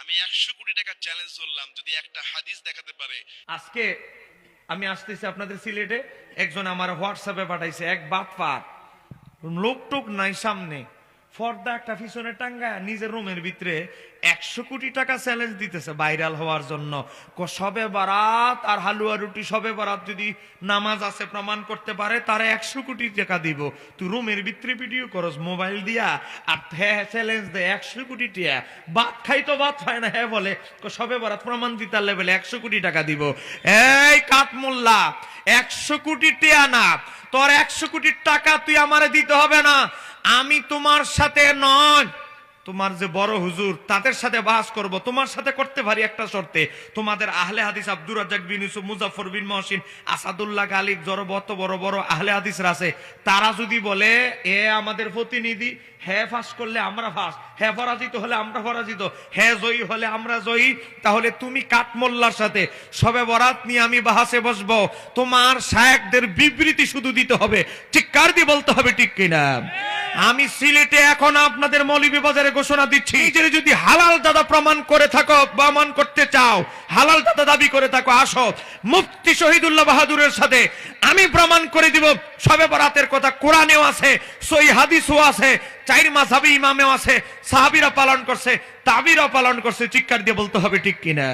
আমি 100 কোটি টাকা চ্যালেঞ্জ করলাম, যদি একটা হাদিস দেখাতে পারে। আজকে আমি আসতেছি আপনাদের সিলেটে, একজন আমার হোয়াটসঅ্যাপে পাঠাইছে, এক বাটপার লোকটুক নাই সামনে, ফর্দা একটা পিছনে টাঙ্গায় নিজের রুমের ভিতরে 100 কোটি টাকা চ্যালেঞ্জ দিতেছে ভাইরাল হওয়ার জন্য। সবে বারাত আর হালুয়া রুটি, সবে বারাত যদি নামাজ আছে প্রমাণ করতে পারে তারা 100 কোটি টাকা দিব। তুই রুমের ভিতরে ভিডিও করস মোবাইল দিয়া, আর হ্যাঁ চ্যালেঞ্জ দে 100 কোটি টাকা। ভাত খাই তো ভাত খায় না, হ্যাঁ বলে সবে বারাত প্রমাণ দিতে লেভেলে 100 কোটি টাকা দিব। এই কাঠমোল্লা, 100 কোটি টাকা না, তোর 100 কোটি টাকা তুই আমারে দিতে হবে না। আমি তোমার সাথে নয়, তোমার যে বড় হুজুর তাদের সাথে বাস করব। তোমার সাথে করতে পারি একটা শর্তে, তোমাদের আহলে হাদিস আব্দুর রাজ্জাক বিন ইউসুফ, মুজাফফর বিন মহসিন, আসাদুল্লাহ গালিব, যত বড় বড় আহলে হাদিসরা আছে, তারা যদি বলে এ আমাদের প্রতিনিধি, হ্যাঁ ফাঁস করলে আমরা ফাঁস, হ্যাঁ পরাজিত হলে আমরা পরাজিত, হ্যাঁ জয়ী হলে আমরা জয়ী, তাহলে তুমি কাঠমোল্লার সাথে শবে বরাত নিয়ে আমি বাহাসে বসবো। তোমার শায়েখদের বিবৃতি শুধু দিতে হবে, চিৎকার দিয়ে বলতে হবে ঠিক কিনা। আমি সিলেটে এখন আপনাদের মৌলভীবাজারে ঘোষণা দিচ্ছি, যদি হালাল দাদা প্রমাণ করে থাকো, প্রমাণ করতে চাও, হালাল দাদা দাবি করে থাকো, আসো মুফতি শহীদুল্লাহ বাহাদুরের সাথে আমি প্রমাণ করে দিব শবে বরাতের কথা কোরআনেও আছে, সহিহ হাদিসও আছে, 4 মাযহাবী ইমামেও আছে, সাহাবীরা পালন করছে, তাবিরা পালন করছে। চিৎকার দিয়ে বলতে হবে ঠিক কিনা।